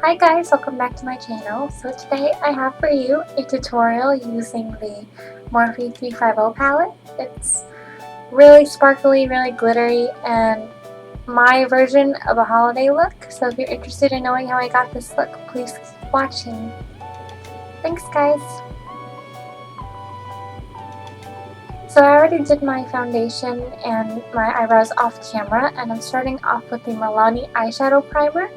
Hi guys, welcome back to my channel. So today I have for you a tutorial using the MORPHE 35O palette. It's really sparkly, really glittery, and my version of a holiday look. So if you're interested in knowing how I got this look, please keep watching. Thanks guys! So I already did my foundation and my eyebrows off camera, and I'm starting off with the Milani eyeshadow primer.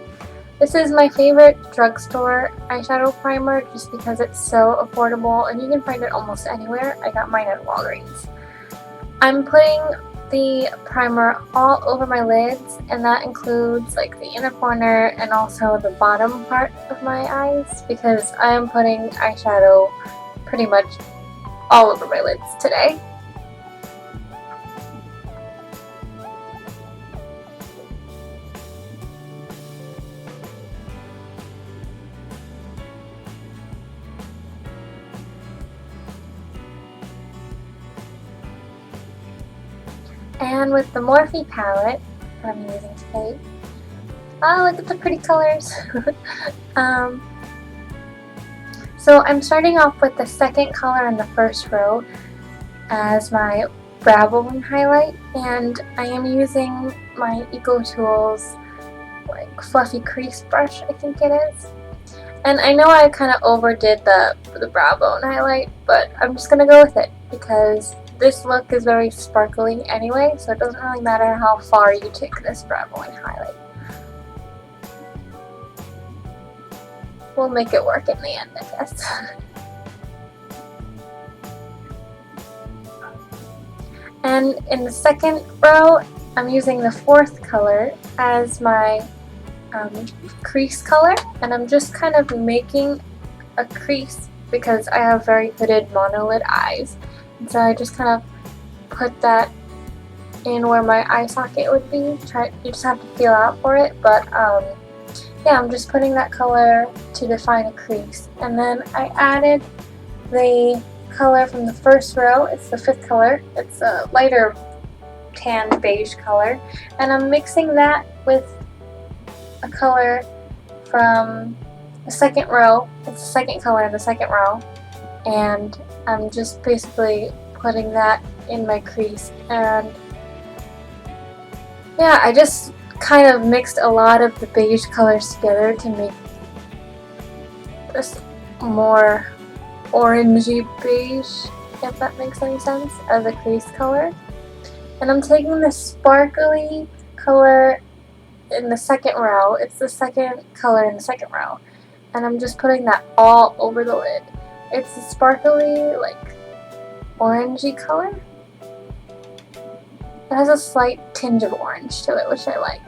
This is my favorite drugstore eyeshadow primer just because it's so affordable and you can find it almost anywhere. I got mine at Walgreens. I'm putting the primer all over my lids, and that includes like the inner corner and also the bottom part of my eyes because I am putting eyeshadow pretty much all over my lids today. And with the Morphe palette that I'm using today, oh, look at the pretty colors! So I'm starting off with the second color in the first row as my brow bone highlight, and I am using my Eco Tools like fluffy crease brush, I think it is. And I know I kind of overdid the brow bone highlight, but I'm just gonna go with it because this look is very sparkly anyway, so it doesn't really matter how far you take this brow bone highlight. We'll make it work in the end, I guess. And in the second row, I'm using the fourth color as my crease color, and I'm just kind of making a crease because I have very hooded monolid eyes. And so I just kind of put that in where my eye socket would be. You just have to feel out for it, but yeah, I'm just putting that color to define a crease. And then I added the color from the first row. It's the fifth color. It's a lighter tan beige color, and I'm mixing that with a color from the second row. It's the second color in the second row, and I'm just basically putting that in my crease. And yeah, I just kind of mixed a lot of the beige colors together to make this more orangey beige, if that makes any sense, as a crease color. And I'm taking the sparkly color in the second row. It's the second color in the second row, and I'm just putting that all over the lid. It's a sparkly, like, orangey color. It has a slight tinge of orange to it, which I like.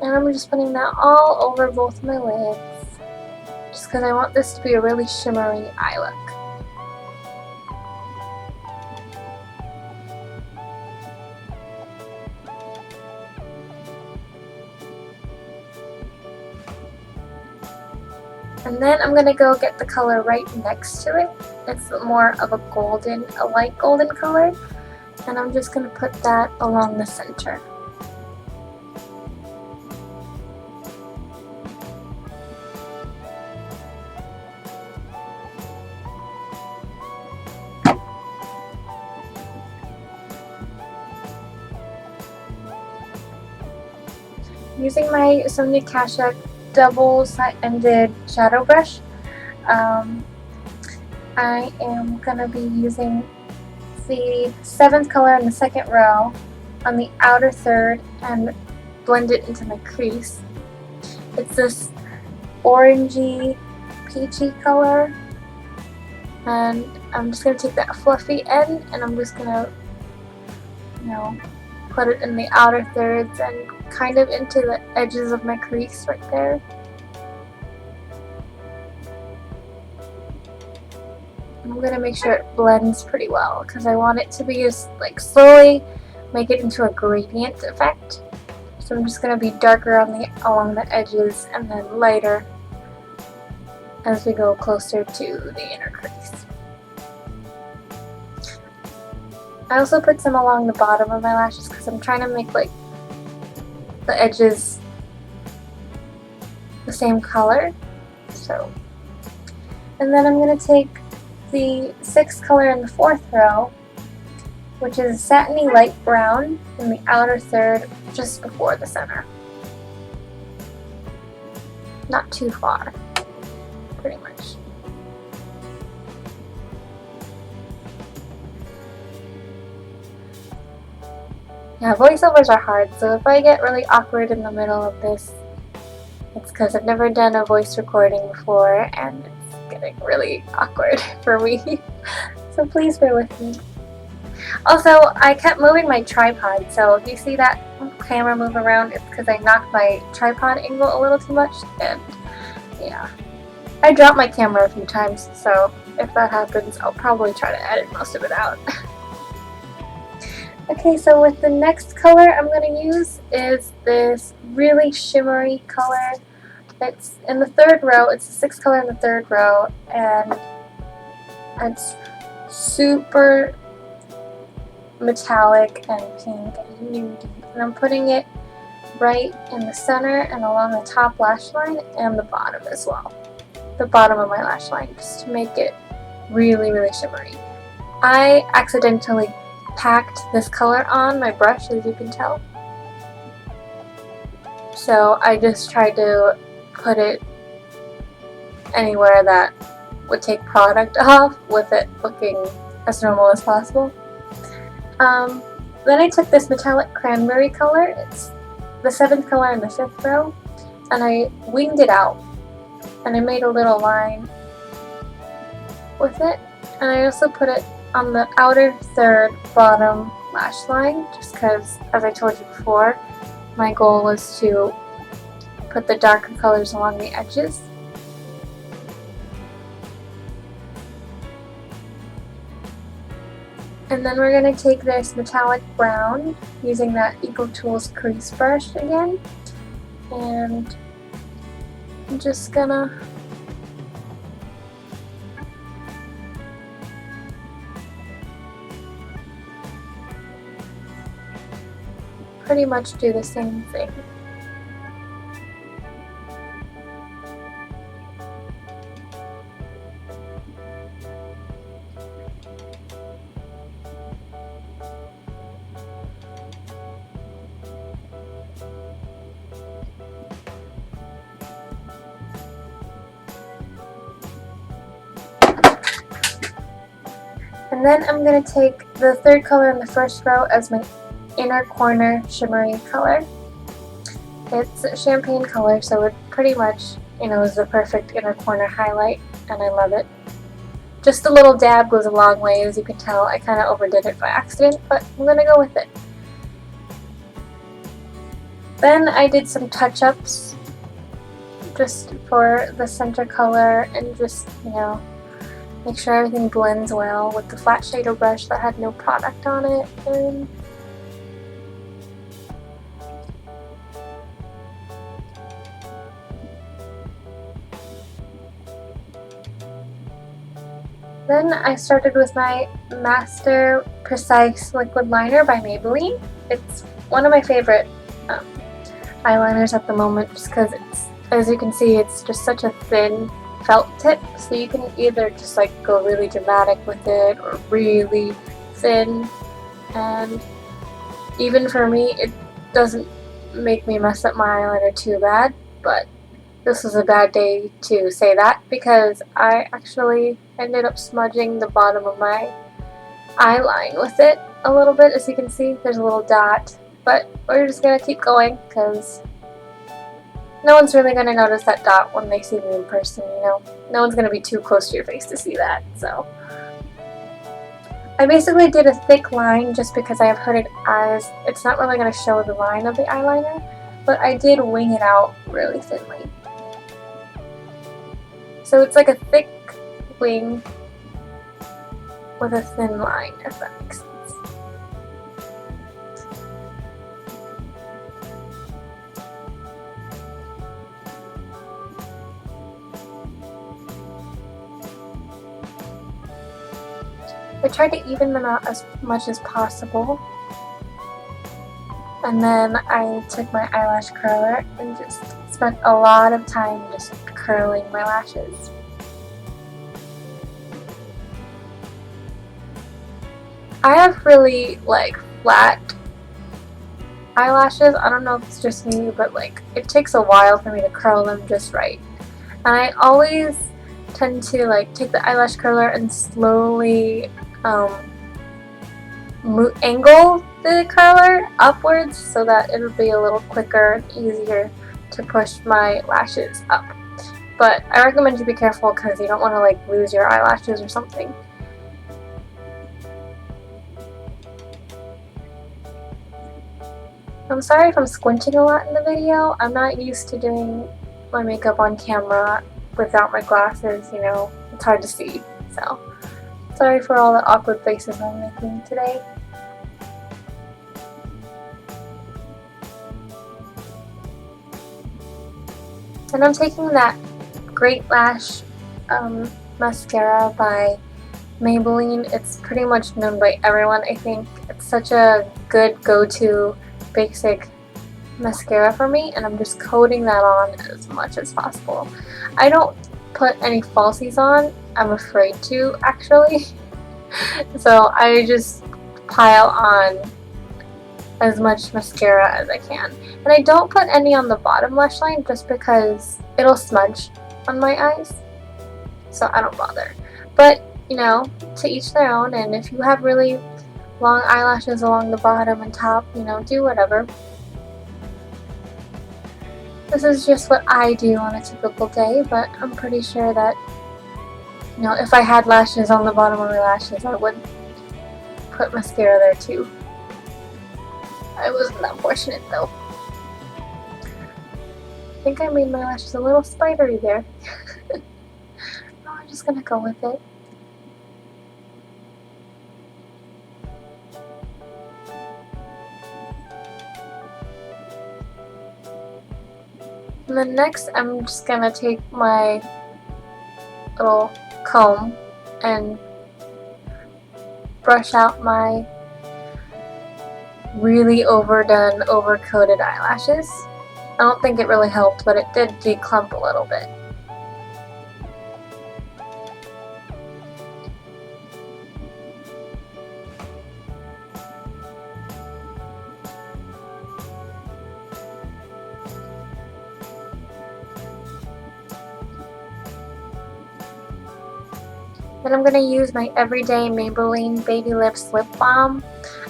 And I'm just putting that all over both my lids, just because I want this to be a really shimmery eye look. And then I'm going to go get the color right next to it. It's more of a golden, a light golden color. And I'm just going to put that along the center. Using my Sonia Kashuk double-ended shadow brush, I am going to be using the seventh color in the second row on the outer third and blend it into my crease. It's this orangey, peachy color, and I'm just going to take that fluffy end and I'm just going to, put it in the outer thirds and kind of into the edges of my crease right there. I'm going to make sure it blends pretty well because I want it to be just like slowly make it into a gradient effect. So I'm just going to be darker along the edges and then lighter as we go closer to the inner crease. I also put some along the bottom of my lashes because I'm trying to make like the edges the same color. So, and then I'm going to take the 6th color in the 4th row, which is satiny light brown in the outer third just before the center. Not too far, pretty much. Yeah, voiceovers are hard, so if I get really awkward in the middle of this, it's because I've never done a voice recording before and it's getting really awkward for me. So please bear with me. Also, I kept moving my tripod, so if you see that camera move around, it's because I knocked my tripod angle a little too much, and yeah. I dropped my camera a few times, so if that happens, I'll probably try to edit most of it out. Okay, so with the next color I'm going to use is this really shimmery color. It's in the 3rd row, it's the 6th color in the 3rd row, and it's super metallic and pink and nudie. And I'm putting it right in the center and along the top lash line and the bottom as well. The bottom of my lash line, just to make it really, really shimmery. I accidentally packed this color on my brush, as you can tell. So I just tried to put it anywhere that would take product off with it looking as normal as possible. Then I took this metallic cranberry color, it's the 7th color in the 5th row, and I winged it out. And I made a little line with it. And I also put it on the outer 3rd bottom lash line, just because, as I told you before, my goal was to put the darker colors along the edges. And then we're going to take this metallic brown, using that Eco Tools crease brush again, and I'm just gonna pretty much do the same thing. And then I'm going to take the 3rd color in the 1st row as my inner corner shimmery color. It's a champagne color, so it pretty much, is the perfect inner corner highlight, and I love it. Just a little dab goes a long way, as you can tell. I kind of overdid it by accident, but I'm going to go with it. Then I did some touch-ups just for the center color and just, make sure everything blends well with the flat shader brush that had no product on it. And then I started with my Master Precise Liquid Liner by Maybelline. It's one of my favorite eyeliners at the moment, just because it's, as you can see, it's just such a thin felt tip, so you can either just go really dramatic with it or really thin, and even for me it doesn't make me mess up my eyeliner too bad. But this was a bad day to say that, because I actually ended up smudging the bottom of my eyeline with it a little bit. As you can see, there's a little dot, but we're just gonna keep going because no one's really going to notice that dot when they see me in person, No one's going to be too close to your face to see that, so. I basically did a thick line just because I have hooded eyes. It's not really going to show the line of the eyeliner, but I did wing it out really thinly. So it's like a thick wing with a thin line, if that makes sense. I tried to even them out as much as possible, and then I took my eyelash curler and just spent a lot of time just curling my lashes. I have really like flat eyelashes. I don't know if it's just me, but like it takes a while for me to curl them just right. And I always tend to like take the eyelash curler and slowly angle the curler upwards so that it'll be a little quicker and easier to push my lashes up. But I recommend you be careful because you don't want to like lose your eyelashes or something. I'm sorry if I'm squinting a lot in the video. I'm not used to doing my makeup on camera without my glasses, you know, it's hard to see. So, sorry for all the awkward faces I'm making today. And I'm taking that Great Lash mascara by Maybelline. It's pretty much known by everyone, I think. It's such a good go-to basic mascara for me, and I'm just coating that on as much as possible. I don't put any falsies on. I'm afraid to, actually. So I just pile on as much mascara as I can. And I don't put any on the bottom lash line just because it'll smudge on my eyes. So I don't bother. But, you know, to each their own, and if you have really long eyelashes along the bottom and top, you know, do whatever. This is just what I do on a typical day, but I'm pretty sure that, you know, if I had lashes on the bottom of my lashes, I would put mascara there too. I wasn't that fortunate though. I think I made my lashes a little spidery there. No, I'm just gonna go with it. And then next I'm just gonna take my little comb and brush out my really overdone, overcoated eyelashes. I don't think it really helped, but it did declump a little bit. Then I'm going to use my everyday Maybelline Baby Lips Lip Balm.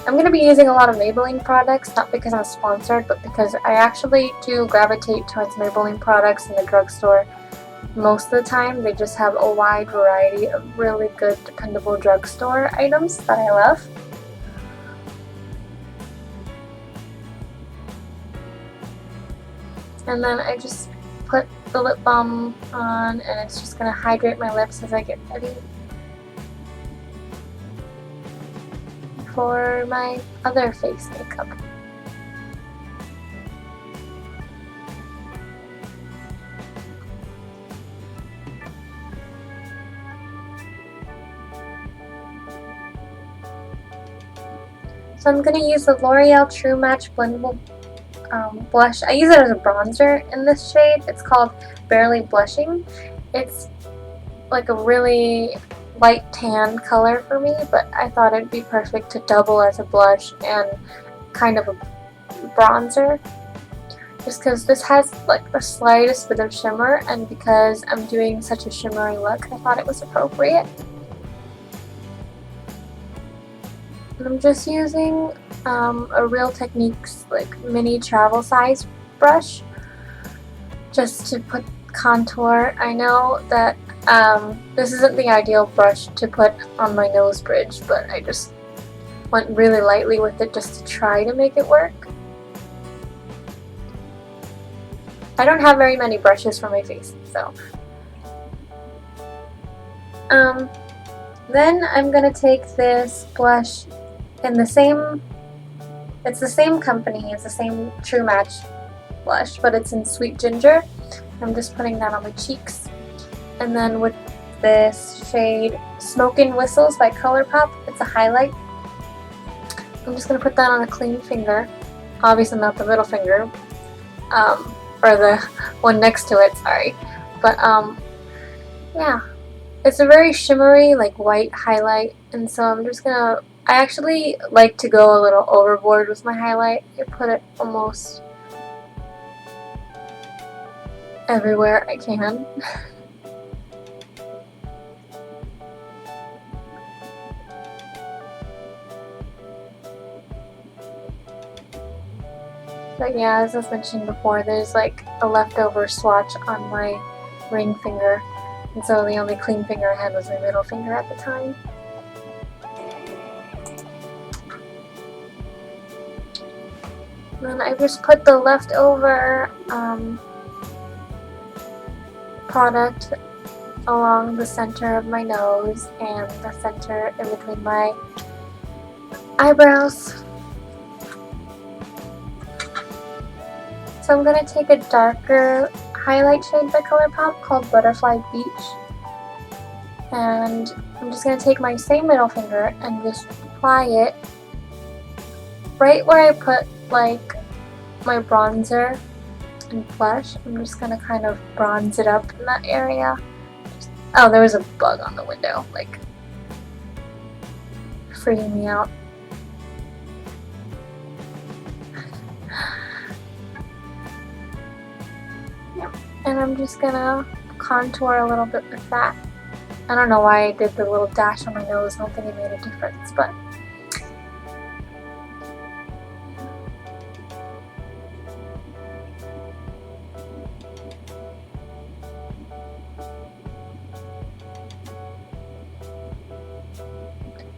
I'm going to be using a lot of Maybelline products, not because I'm sponsored, but because I actually do gravitate towards Maybelline products in the drugstore most of the time. They just have a wide variety of really good, dependable drugstore items that I love. And then I just put the lip balm on, and it's just going to hydrate my lips as I get ready for my other face makeup. So I'm going to use the L'Oreal True Match Blendable blush. I use it as a bronzer in this shade. It's called Barely Blushing. It's like a really light tan color for me, but I thought it'd be perfect to double as a blush and kind of a bronzer, just because this has like the slightest bit of shimmer, and because I'm doing such a shimmery look, I thought it was appropriate. And I'm just using a Real Techniques like mini travel size brush just to put contour. I know that this isn't the ideal brush to put on my nose bridge, but I just went really lightly with it just to try to make it work. I don't have very many brushes for my face, so. Then I'm gonna take this blush in the same, it's the same company, it's the same True Match blush, but it's in Sweet Ginger. I'm just putting that on my cheeks. And then with this shade Smokin' Whistles by ColourPop, it's a highlight. I'm just going to put that on a clean finger, obviously not the middle finger, or the one next to it, sorry. But yeah, it's a very shimmery, like white highlight, and so I'm just gonna, I actually like to go a little overboard with my highlight. I put it almost everywhere I can. But yeah, as I was mentioning before, there's like a leftover swatch on my ring finger, and so the only clean finger I had was my middle finger at the time. And then I just put the leftover product along the center of my nose and the center in between my eyebrows. So I'm going to take a darker highlight shade by ColourPop called Butterfly Beach. And I'm just going to take my same middle finger and just apply it right where I put like my bronzer and blush. I'm just going to kind of bronze it up in that area. Oh, there was a bug on the window, like freaking me out. And I'm just gonna contour a little bit with that. I don't know why I did the little dash on my nose. I don't think it made a difference, but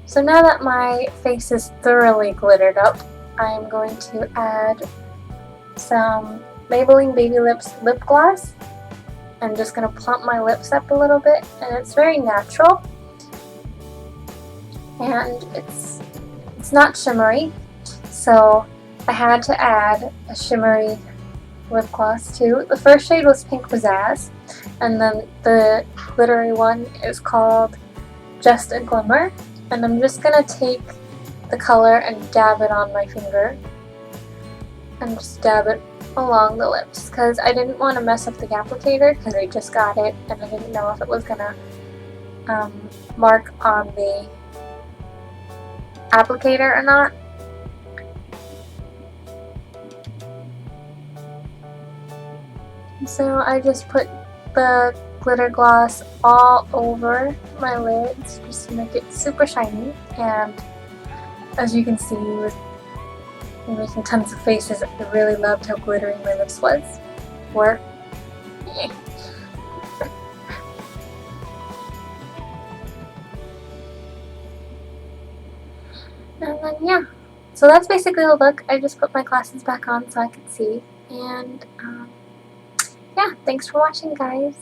so now that my face is thoroughly glittered up, I'm going to add some Maybelline Baby Lips lip gloss. I'm just going to plump my lips up a little bit, and it's very natural, and it's not shimmery, so I had to add a shimmery lip gloss too. The first shade was Pink Pizzazz, and then the glittery one is called Just a Glimmer, and I'm just going to take the color and dab it on my finger, and just dab it along the lips, because I didn't want to mess up the applicator because I just got it and I didn't know if it was gonna mark on the applicator or not. So I just put the glitter gloss all over my lids just to make it super shiny, and as you can see with making tons of faces, I really loved how glittery my lips were. And then yeah, so that's basically the look. I just put my glasses back on so I could see, and yeah, thanks for watching, guys.